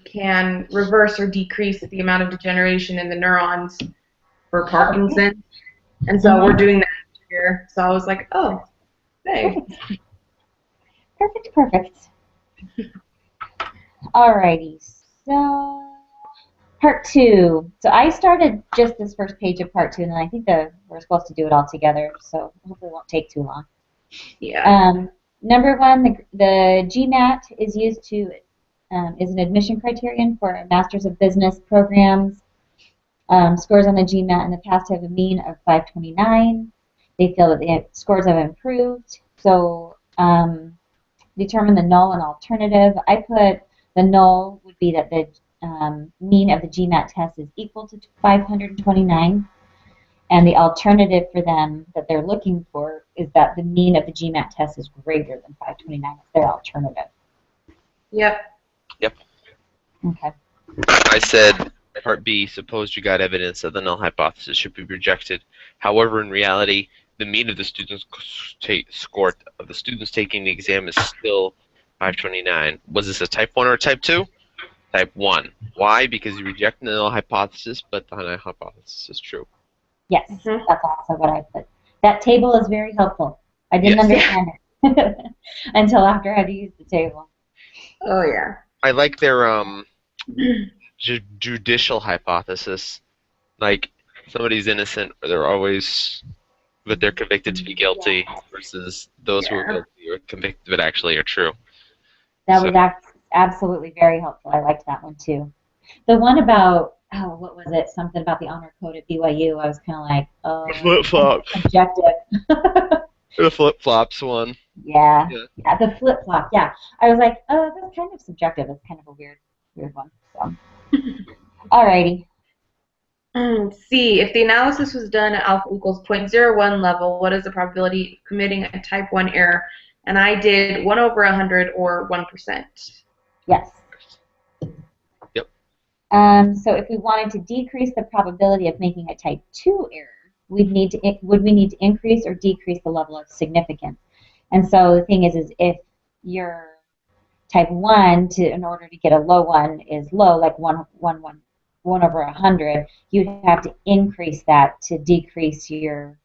can reverse or decrease the amount of degeneration in the neurons for Parkinson's. And so we're doing that here. So I was like, oh, hey. Perfect. Perfect. Alrighty. So part 2. So I started just this first page of part 2, and then I think we're supposed to do it all together, so hopefully it won't take too long. Yeah. Number 1, the GMAT is used to is an admission criterion for Masters of Business programs. Scores on the GMAT in the past have a mean of 529. They feel that the scores have improved. So determine the null and alternative. I put the null would be that the mean of the GMAT test is equal to 529. And the alternative for them that they're looking for is that the mean of the GMAT test is greater than 529. It's their alternative. Yep. Yep. Okay. I said part B, suppose you got evidence that the null hypothesis should be rejected. However, in reality, the mean of the students score of the students taking the exam is still 529. Was this a type 1 or a type 2? Type 1. Why? Because you reject the null hypothesis, but the null hypothesis is true. Yes, that's also what I put. That table is very helpful. I didn't understand it until after I had to use the table. Oh, yeah. I like their judicial hypothesis. Like, somebody's innocent, or but they're convicted to be guilty, versus those who are guilty or convicted but actually are true. That was absolutely very helpful. I liked that one too. The one about, what was it? Something about the honor code at BYU. I was kind of like, oh, flip-flops. Objective. The flip-flops one. Yeah, the flip-flop. Yeah, I was like, oh, that's kind of subjective. It's kind of a weird one. So, alrighty. C, if the analysis was done at alpha equals 0.01 level, what is the probability of committing a type 1 error? And I did 1 over 100 or 1%. Yes. Yep. So if we wanted to decrease the probability of making a type 2 error, would we need to increase or decrease the level of significance? And so the thing is if your type 1, in order to get a low one, is low, like 1 over 100, you'd have to increase that to decrease your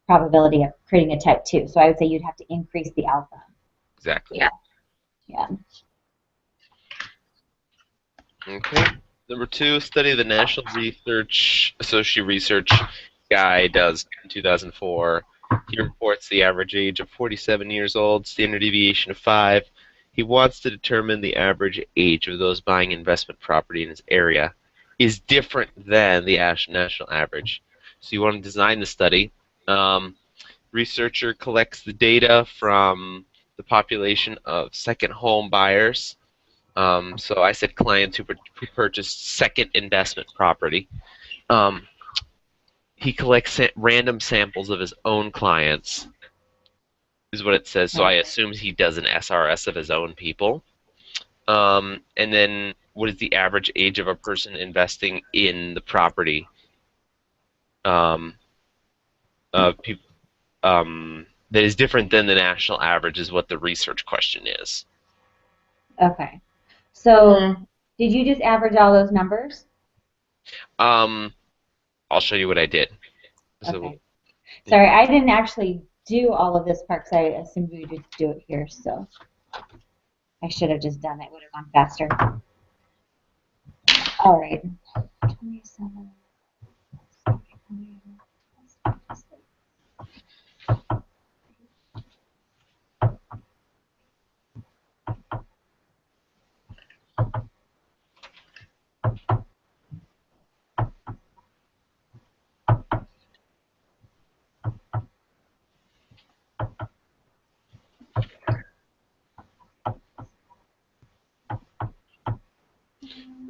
probability of creating a type 2. So I would say you'd have to increase the alpha. Exactly. Yeah. Okay. Number 2, study the National Research Associate Research Guy does in 2004. He reports the average age of 47 years old, standard deviation of 5. He wants to determine the average age of those buying investment property in his area is different than the national average. So you want to design the study. Researcher collects the data from the population of second home buyers. So I said clients who purchased second investment property. He collects random samples of his own clients, is what it says. So I assume he does an SRS of his own people. And then what is the average age of a person investing in the property? That is different than the national average is what the research question is. Okay. So did you just average all those numbers? I'll show you what I did. Okay. Sorry, I didn't actually do all of this part because I assumed we would just do it here, so I should have just done it. It would have gone faster. All right. 27.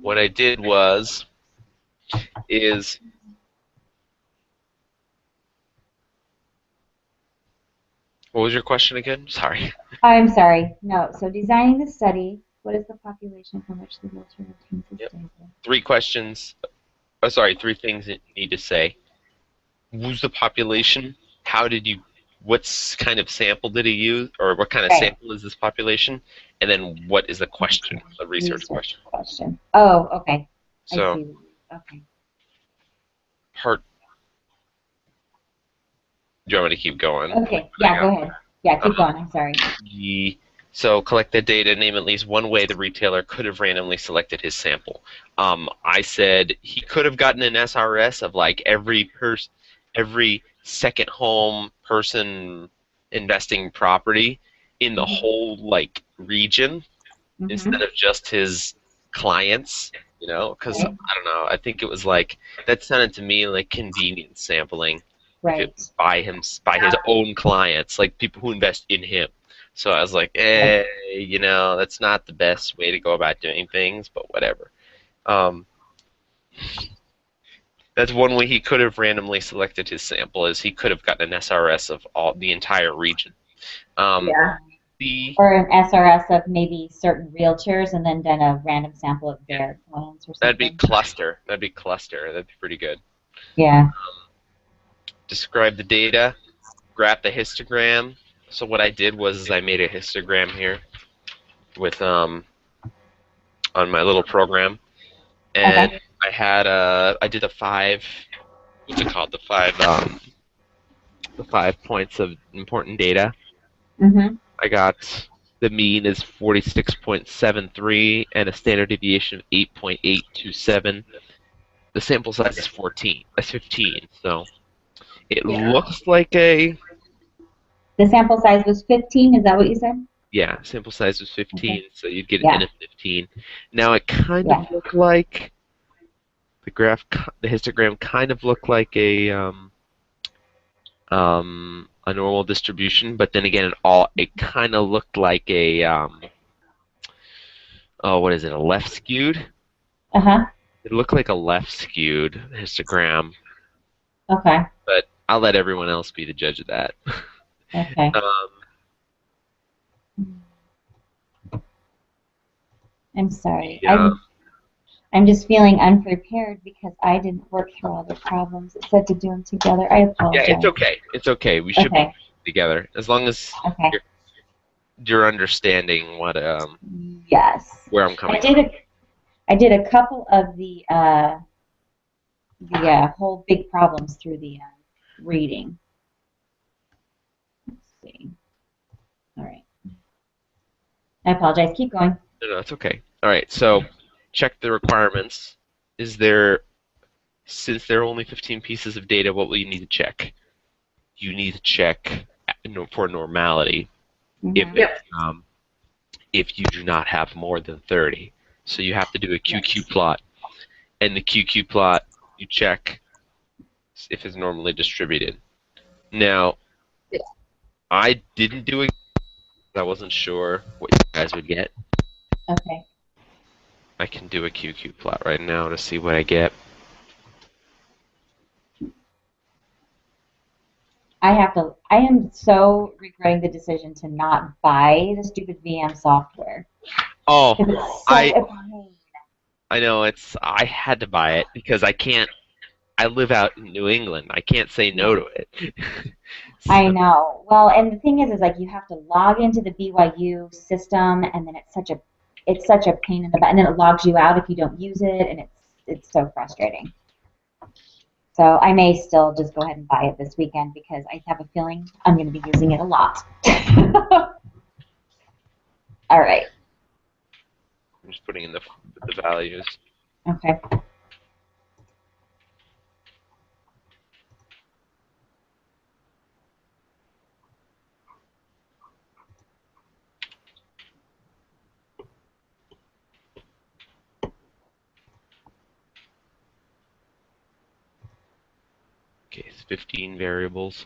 What I did is what was your question again? Sorry. I'm sorry. No. So designing the study, what is the population from which the realtor obtains his data? 3 questions. Oh, sorry, 3 things that you need to say. Who's the population? How did you what's kind of sample did he use, or what kind of Right. sample is this population, and then what is the question, the research question. Research question. Oh, okay. I So see. Okay. part. Do you want me to keep going? Okay. Yeah, go ahead. Yeah, keep Um, going. I'm sorry. so collect the data, name at least one way the retailer could have randomly selected his sample. I said he could have gotten an SRS of like every second home person investing property in the whole like region Mm-hmm. instead of just his clients. Because Okay. I don't know. I think it was like that sounded to me like convenience sampling if it Right. was by his own clients, like people who invest in him. So I was like, Right. that's not the best way to go about doing things, but whatever. Um, that's one way he could have randomly selected his sample, is he could have gotten an SRS of the entire region. Um, Yeah. the Or an SRS of maybe certain realtors and then done a random sample of yeah, their clients or that'd be something. cluster. That'd be cluster. That'd be pretty good. Yeah. Describe the data. Graph the histogram. So what I did was I made a histogram here with on my little program, and Okay. I did a five, what's it called, the 5 points of important data. Mm-hmm. I got the mean is 46.73 and a standard deviation of 8.827. The sample size is 14. That's 15. So it Yeah. looks like a The sample size was 15. Is that what you said? yeah, sample size was Okay. 15, so you'd get an N Yeah. of 15. Now it kind of Yeah. looked like the histogram kind of looked like a normal distribution, but then again, it kind of looked like what is it, a left skewed? Uh-huh. It looked like a left skewed histogram, Okay. but I'll let everyone else be the judge of that. Okay. um, I'm sorry. yeah, I'm just feeling unprepared because I didn't work through all the problems. It said to do them together. I yeah, it's apologize. okay. It's okay. We should be Okay. together as long as Okay. you're, you're understanding what Yes. where I'm I coming did from. a I did a couple of the whole big problems through the reading. Let's see. All right. I apologize. Keep going. No, it's okay. All right, so check the requirements. Is there Since there are only 15 pieces of data, what will you need to check? You need to check for normality if Mm-hmm. it's Yep. if you do not have more than 30. So you have to do a QQ Yes. plot, and the QQ plot you check if it's normally distributed. Now, Yeah. I didn't do it. I wasn't sure what you guys would get. Okay. I can do a QQ plot right now to see what I get. I am so regretting the decision to not buy the stupid VM software Oh, because it's such I a pain. I know I had to buy it because I live out in New England. I can't say no Yeah. to it. I So, know. Well, and the thing is like you have to log into the BYU system, and then it's such a pain in the butt, and then it logs you out if you don't use it, and it's so frustrating. So I may still just go ahead and buy it this weekend because I have a feeling I'm going to be using it a lot. All right. I'm just putting in the values. Okay. Okay, it's 15 variables.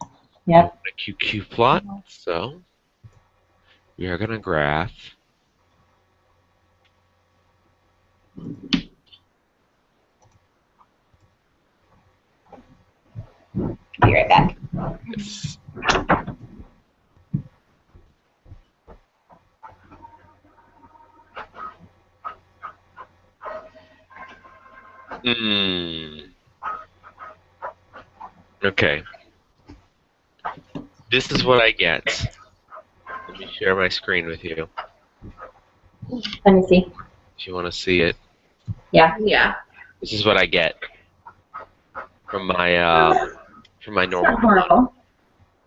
I want Yep. a QQ plot, so we are going to graph. Be right back. This. Hmm. Okay. This is what I get. Let me share my screen with you Let me see. if you want to see it. Yeah. Yeah. This is what I get from my It's normal. not horrible.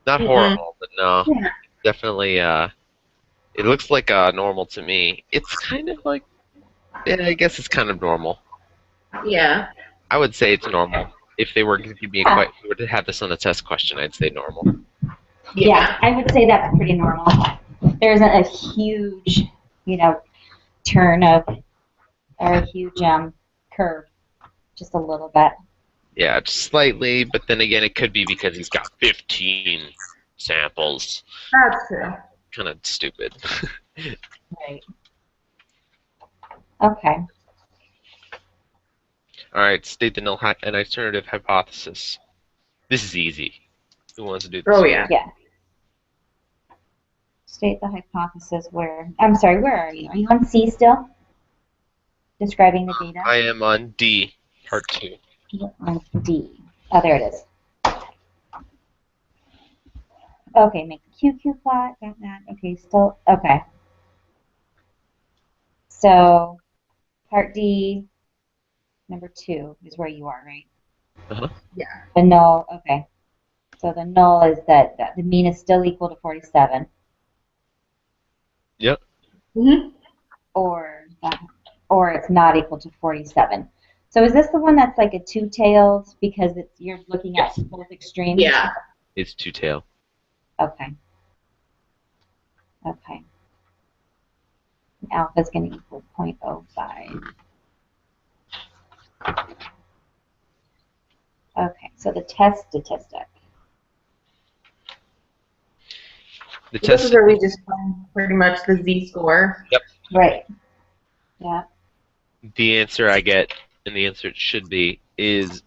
Not Mm-mm. horrible, but no, Yeah. definitely. It looks like normal to me. It's kind of like, yeah, I guess it's kind of normal. Yeah. I would say it's normal. If they were to give me a Yeah. if we were to have this on a test question, I'd say normal. Yeah, I would say that's pretty normal. There isn't a huge, turn of, or a huge curve, just a little bit. Yeah, just slightly, but then again, it could be because he's got 15 samples. That's true. Kind of stupid. Right. Okay. All right, state the null an alternative hypothesis. This is easy. Who wants to do this? Oh yeah. Yeah. State the hypothesis where, I'm sorry, where are you? Are you on C still? Describing the data? I am on D, part 2. On D. Oh, there it is. Okay, make the QQ plot. Got that. Okay, still, okay. So, part D, number 2 is where you are, right? Uh-huh. Yeah. The null, okay. So the null is that the mean is still equal to 47, Yep. Mm-hmm. or it's not equal to 47. So is this the one that's like a two-tailed because you're looking at both extremes? Yeah. It's two-tail. Okay. Okay. Alpha is going to equal 0.05. Okay, so the test statistic. The So this test. is where we just find pretty much the z-score. Yep. Right. Yeah. The answer I get, and the answer it should be, is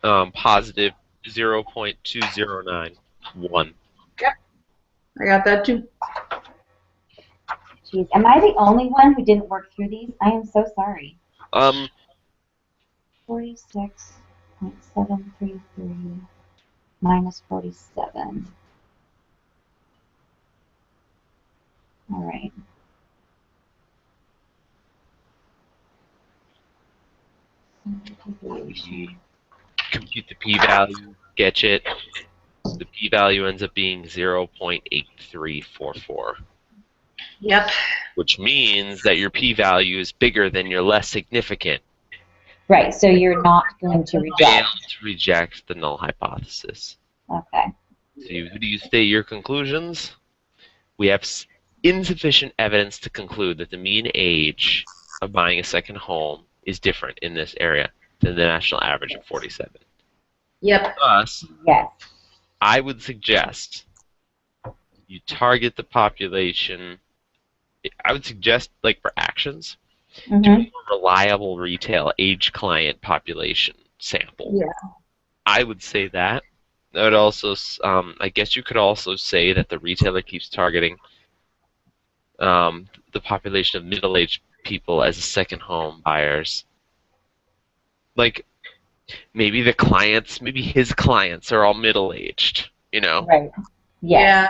positive 0.2091. Yep. I got that too. Jeez, am I the only one who didn't work through these? I am so sorry. 46.733 minus 47. All right. Compute the p-value, get it. The p-value ends up being 0.8344, Yep. which means that your p-value is bigger than your less significant. Right, so you're not going to Fail reject. to reject the null hypothesis. Okay. So do you state your conclusions? We have insufficient evidence to conclude that the mean age of buying a second home is different in this area than the national average of 47. Yep. Thus, Yes. I would suggest you target the population. I would suggest, like for actions, Mm-hmm. do a reliable retail age client population sample. Yeah. I would say that. I would also, I guess you could also say that the retailer keeps targeting the population of middle-aged people as second home buyers. Like, maybe his clients are all middle-aged, Right. Yes. Yeah.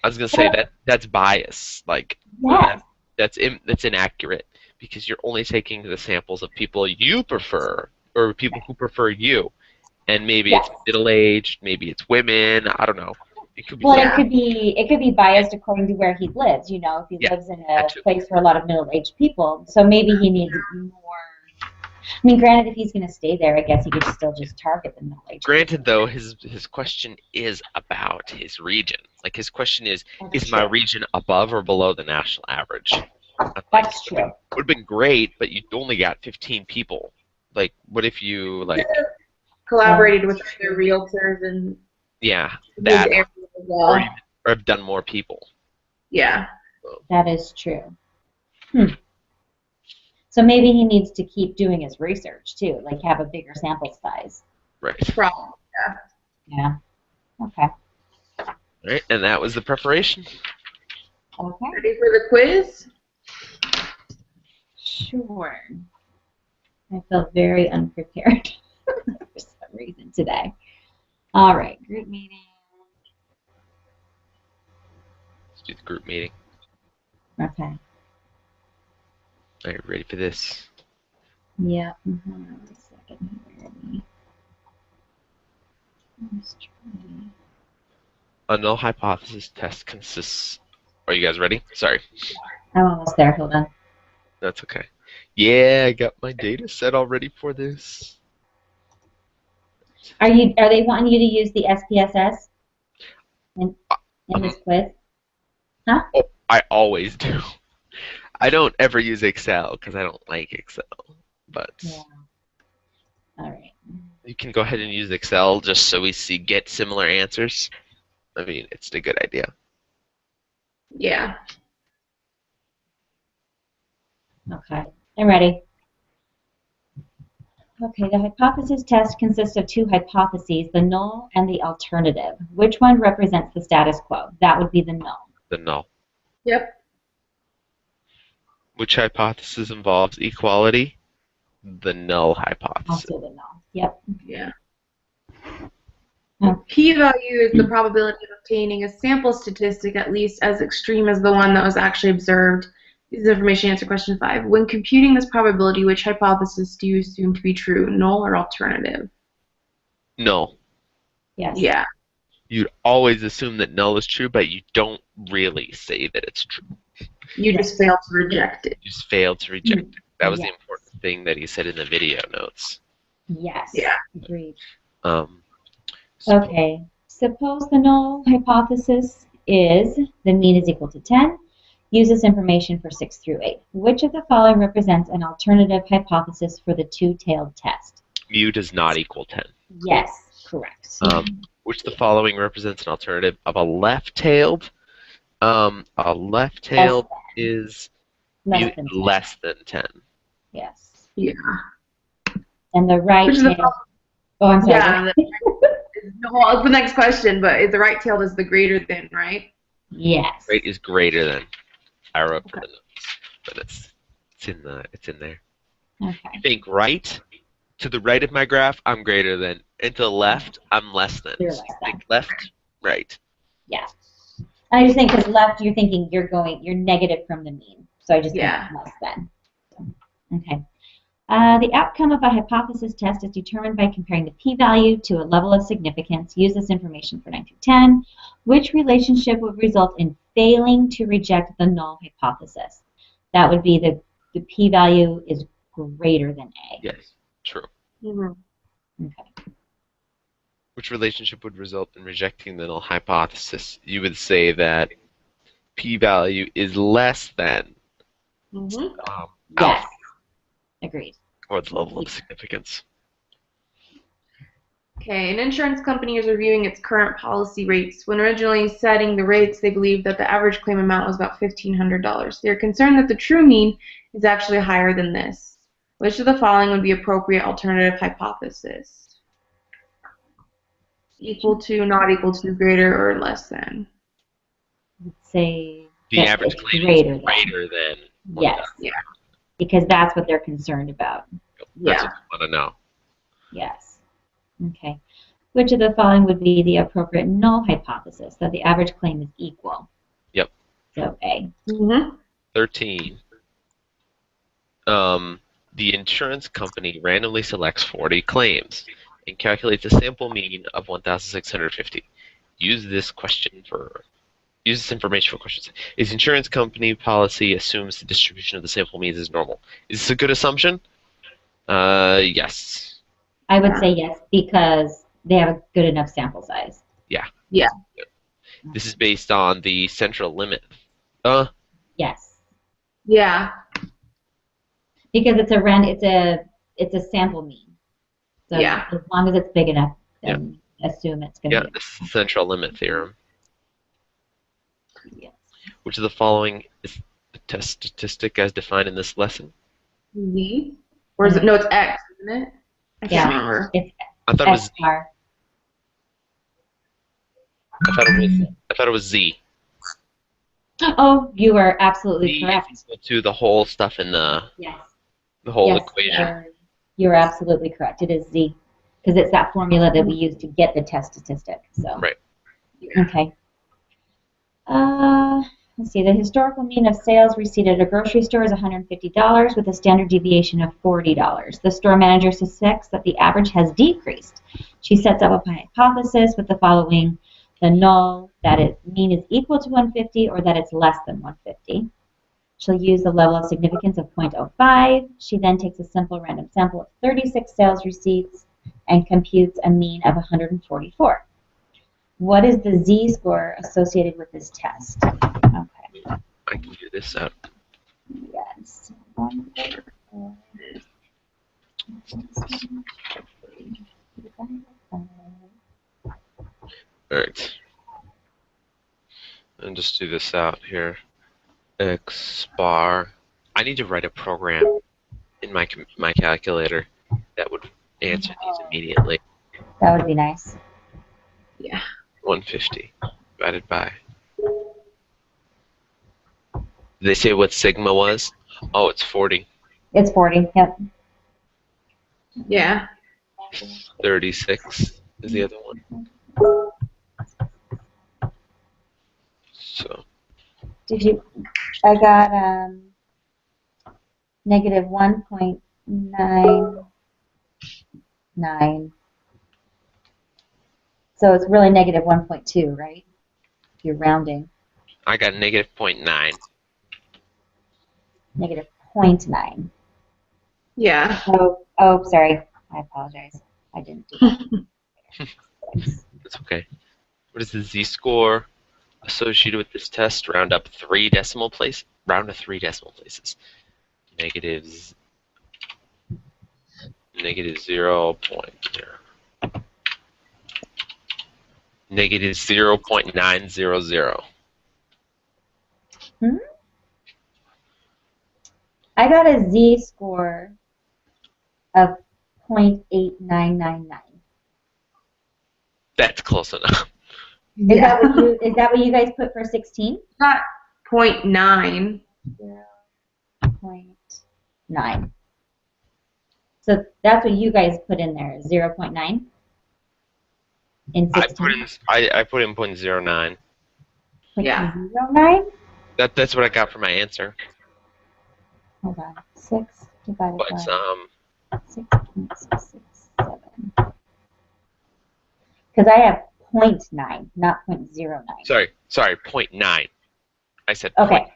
I was gonna say that's bias. Like, Yes. that's inaccurate because you're only taking the samples of people you prefer or people who prefer you, and maybe Yes. it's middle-aged, maybe it's women. I don't know. It could be. Well, Yeah. it could be biased according to where he lives. If he Yeah, lives in a that too. place for a lot of middle-aged people, so maybe he needs more. I mean, granted, if he's going to stay there, I guess he could still just target the middle-aged. Granted, though, his question is about his region. Like his question is my region above or below the national average? That's true. It would have been great, but you only got 15 people. Like, what if you Collaborated with other realtors and yeah, his that area as well. or have done more people. Yeah. That is true. So maybe he needs to keep doing his research too, like have a bigger sample size. Right. Problem. Yeah. Okay. Right, and that was the preparation. Okay. Ready for the quiz? Sure. I feel very unprepared for some reason today. All right, group meeting. Do the group meeting. Okay. Are you ready for this? Yeah. Hold a second here. Let's try. A null hypothesis test consists. Are you guys ready? Sorry. I'm almost there. Hold on. That's okay. Yeah, I got my data set all ready for this. Are they wanting you to use the SPSS in this quiz? Huh? Oh, I always do. I don't ever use Excel because I don't like Excel. But Yeah. All right. you can go ahead and use Excel just so we get similar answers. I mean, it's a good idea. Yeah. Okay. I'm ready. Okay, the hypothesis test consists of two hypotheses, the null and the alternative. Which one represents the status quo? That would be the null. The null. Yep. Which hypothesis involves equality? The null hypothesis. Also the null. Yep. Yeah. Okay. P-value is the probability of obtaining a sample statistic at least as extreme as the one that was actually observed. This is information answer question 5. When computing this probability, which hypothesis do you assume to be true, null or alternative? Null. Yes. Yeah. You'd always assume that null is true, but you don't really say that it's true. You just fail to reject it. You just failed to reject it. That was the Yes. important thing that he said in the video notes. Yes. Yeah. Agreed. So Okay. Suppose the null hypothesis is the mean is equal to 10. Use this information for 6 through 8. Which of the following represents an alternative hypothesis for the two-tailed test? mu does not equal 10. Yes, correct. Which of the following represents an alternative of a left-tailed? A left-tailed is mu Less than 10. less than 10. Yes. Yeah. And the right Which is the tail. Oh, I'm sorry. Yeah. Well, it's the next question, but the right tailed is the greater than, right? Yes. Right is greater than. I wrote for the notes, but it's in there. Okay. Think right. To the right of my graph, I'm greater than. And to the left, I'm less than. You're less than. Think left, right. Yeah. And I just think because left, you're thinking you're negative from the mean. So I just think less than. So, okay. The outcome of a hypothesis test is determined by comparing the p-value to a level of significance. Use this information for 9 through 10. Which relationship would result in failing to reject the null hypothesis? That would be the p-value is greater than A. Yes, true. Mm-hmm. Okay. Which relationship would result in rejecting the null hypothesis? You would say that p-value is less than Mm-hmm. Yes. alpha, Agreed. or the level of significance. Okay, an insurance company is reviewing its current policy rates. When originally setting the rates, they believed that the average claim amount was about $1,500. They are concerned that the true mean is actually higher than this. Which of the following would be appropriate alternative hypothesis? Equal to, not equal to, greater, or less than? Let's say The that average it's claim greater is than. greater than. Yes. Yeah. Because that's what they're concerned about. That's Yeah. what I want to know. Yes. Okay. Which of the following would be the appropriate null hypothesis, that the average claim is equal? Yep. So A. Mm-hmm. 13. The insurance company randomly selects 40 claims and calculates a sample mean of 1,650. Use this information for questions. Is insurance company policy assumes the distribution of the sample means is normal? Is this a good assumption? Yes. I would say yes, because they have a good enough sample size. Yeah. Yeah. This is based on the central limit. Yes. Yeah. Because it's a sample mean. So Yeah. as long as it's big enough, then assume it's going to Yeah, be. this is the central limit theorem. Yes. Which of the following is the test statistic as defined in this lesson? Z? Or is it? No, it's X, isn't it? I can't Yeah. remember. It's I thought it was. XR. I thought it was Z. Oh, you are absolutely Z correct. is equal to the whole stuff in the Yes. whole Yes, equation. you're absolutely correct. It is Z, because it's that formula that we use to get the test statistic. So. Right. Okay. let's see, the historical mean of sales received at a grocery store is $150 with a standard deviation of $40. The store manager suspects that the average has decreased. She sets up a hypothesis with the following: the null, that its mean is equal to 150 or that it's less than 150. She'll use the level of significance of 0.05. She then takes a simple random sample of 36 sales receipts and computes a mean of 144. What is the z-score associated with this test? Okay. I can do this out. Yes. Alright. And just do this out here. X bar. I need to write a program in my calculator that would answer these immediately. That would be nice. Yeah. 150 divided by. Did they say what sigma was? Oh, it's 40. It's 40, yep. Yeah. 36 is the other one. So. Did you, I got negative 1.99. So it's really negative 1.2, right? If you're rounding. I got negative 0.9. Negative 0.9. Yeah. Oh, sorry. I apologize. I didn't do that. That's okay. What is the z-score associated with this test? Round up 3 decimal places. Round to 3 decimal places. Negative 0.0. Negative 0.900. I got a z-score of 0.8999. That's close enough. Is that what you guys put for 16? Not 0.9. 0.9. So that's what you guys put in there, 0.9 in 16. I put in 0.09. Yeah. 0.09? That's what I got for my answer. Hold on. 6 divided But by 6.667. Because I have 0.9, not 0.09. sorry, 0.9. I said Okay.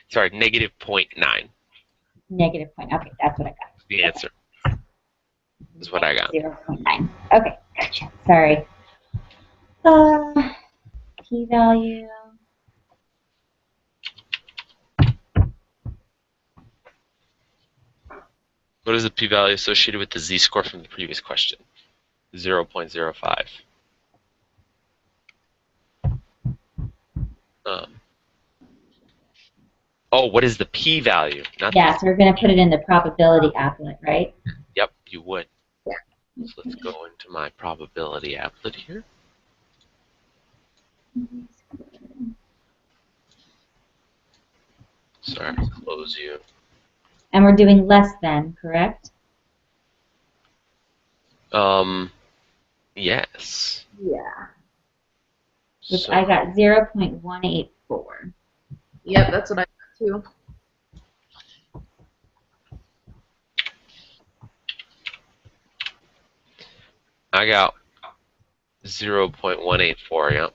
Sorry, negative 0.9. Negative point. Okay, that's what I got. The answer is what I got. 0.9. Okay, gotcha. Sorry. P-value. What is the p-value associated with the z-score from the previous question? 0.05. Oh, what is the p-value? Yeah, so we're going to put it in the probability applet, right? Yep, you would. Yeah. So let's go into my probability applet here. Sorry, close you. And we're doing less than, correct? Yes. Yeah. Which So, I got 0.184. Yep, that's what I got too. I got 0.184, yep.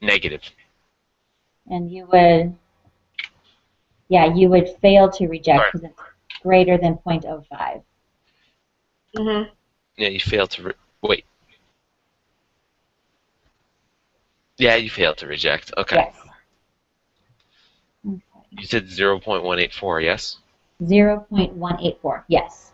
Negative. And you would, you would fail to reject because it's greater than 0.05. Mm-hmm. Yeah, you failed to wait. Yeah, you failed to reject. Okay. Yes. Okay. You said 0.184, yes? 0.184, yes.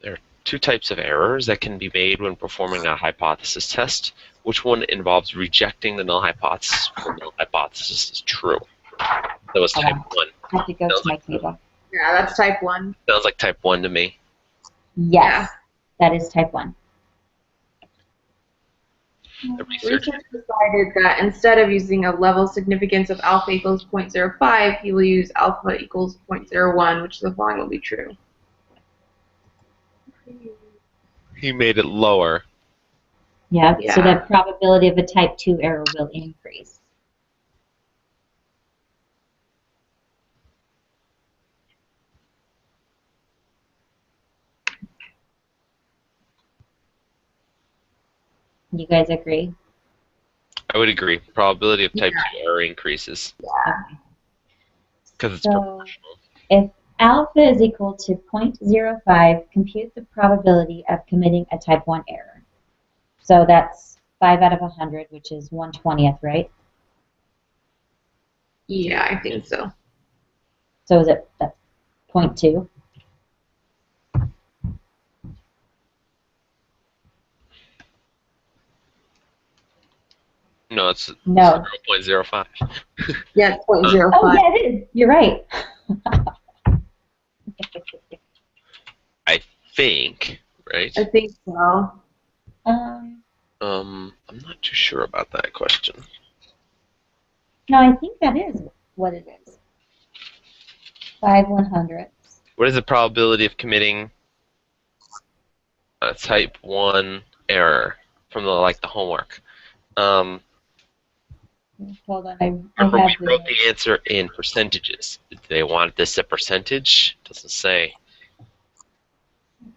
There are 2 types of errors that can be made when performing a hypothesis test. Which one involves rejecting the null hypothesis when the null hypothesis is true? That was type 1. I have to go to my table. Yeah, that's type 1. Sounds like type 1 to me. Yes, that is type 1. The researcher decided that instead of using a level significance of alpha equals 0.05, he will use alpha equals 0.01, which the following will be true. he made it lower. Yeah, so Yeah. the probability of a type 2 error will increase. You guys agree? I would agree. Probability of type Yeah. 2 error increases Okay. because it's So proportional. if alpha is equal to 0.05, compute the probability of committing a type 1 error. So that's 5 out of 100, which is 1/20th, right? Yeah, I think so. So is it that's 0.2? No, it's No. 0.05. Yeah, it's Uh, 0.05. Oh, yeah, it is. You're right. I think, right? I think so. Um, I'm not too sure about that question. no, I think that is what it is. 5/100. What is the probability of committing a type 1 error from the homework? Hold on, I Remember, have we wrote the. the answer in percentages. Did they want this a percentage? Doesn't say.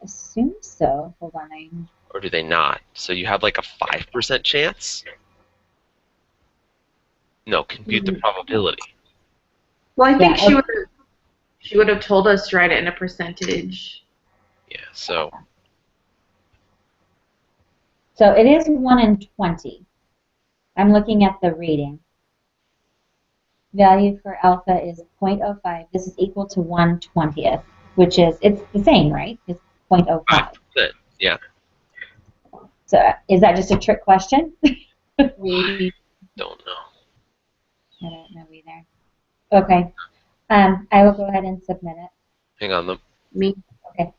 Assume so. Hold on, I. Or do they not? So you have like a 5% chance? No, compute the probability. Well, I think Yeah, okay. she would have told us to write it in a percentage. Yeah, so So it is 1 in 20. I'm looking at the reading. Value for alpha is 0.05. This is equal to 1/20th, which is, it's the same, right? It's 0.05. 5%. Yeah, So is that just a trick question? Maybe. don't know. I don't know either. Okay. I will go ahead and submit it. Hang on. Me. Okay.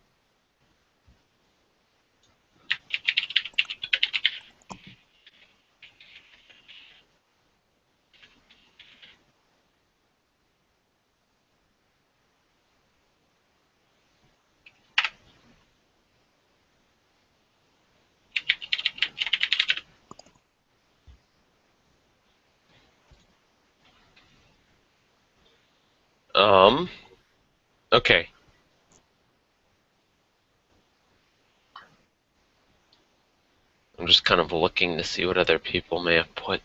Okay. I'm just kind of looking to see what other people may have put.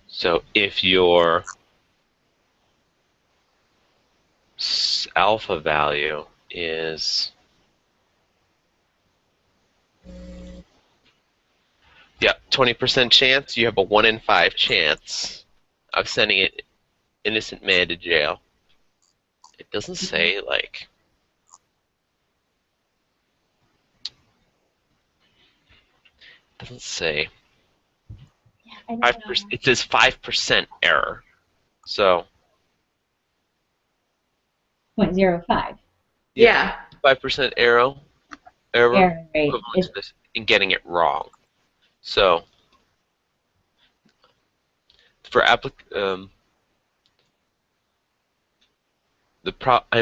So if your alpha value is, yeah, 20% chance, you have a 1 in 5 chance of sending an innocent man to jail. It doesn't say, like, it doesn't say. Yeah, I don't know. 5%, it says 5% error. So, 0.05. Yeah. 5% error Error rate equivalent is, to this in getting it wrong. So, for I'm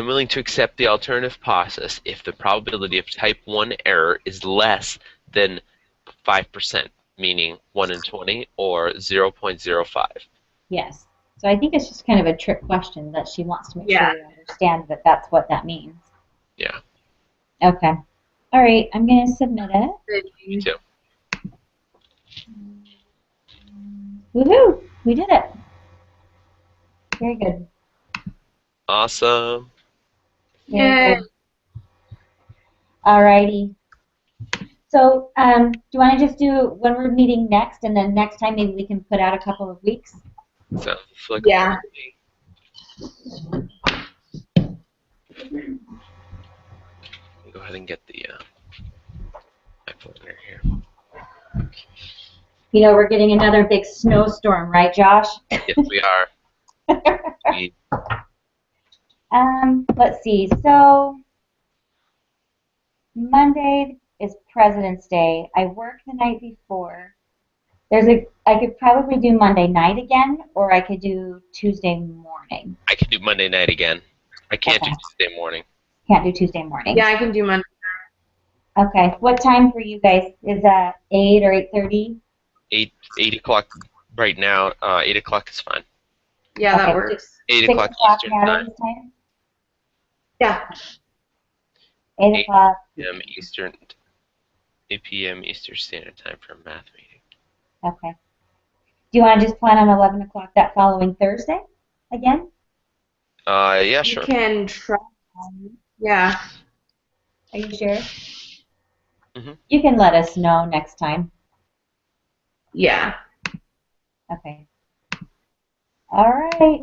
willing to accept the alternative process if the probability of type 1 error is less than 5%, meaning 1 in 20 or 0.05. yes. So I think it's just kind of a trick question that she wants to make Yeah. sure we understand that that's what that means. Yeah, Okay. All right, I'm going to submit it. me too. Woohoo! We did it. Very good. Awesome. Very Yay. good. All righty. So, do you want to just do when we're meeting next, and then next time maybe we can put out a couple of weeks? Sounds like Yeah. go ahead and get the iPhone here. You know, we're getting another big snowstorm, right, Josh? Yes, we are. We, Let's see. So Monday is President's Day. I work the night before. I could probably do Monday night again, or I could do Tuesday morning. I can do Monday night again. I can't do Okay. Tuesday morning. Can't do Tuesday morning. Yeah, I can do Monday. Okay. What time for you guys? Is that 8 or 8:30? 8 o'clock right now. 8 o'clock is fine. Yeah, that Okay. works. 8 6 o'clock o'clock Eastern time. Natalie's time? Yeah. 8 8 o'clock. p.m. Eastern. 8 p.m. Eastern Standard Time for a math meeting. Okay. Do you want to just plan on 11 o'clock that following Thursday again? Yeah, You sure. can try. Yeah. Are you sure? Mm-hmm. You can let us know next time. Yeah. Okay. All right.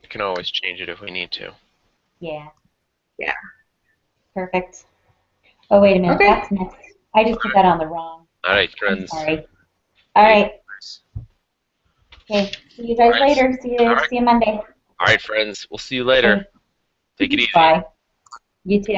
We can always change it if we need to. Yeah. Yeah. Perfect. Oh, wait a minute. Okay. That's next. I just put that on the wrong. All right, I'm friends. sorry. All right. Okay. See you guys All right. later. See you. All right. See you Monday. All right, friends. We'll see you later. Okay. Take it easy. Bye. You too.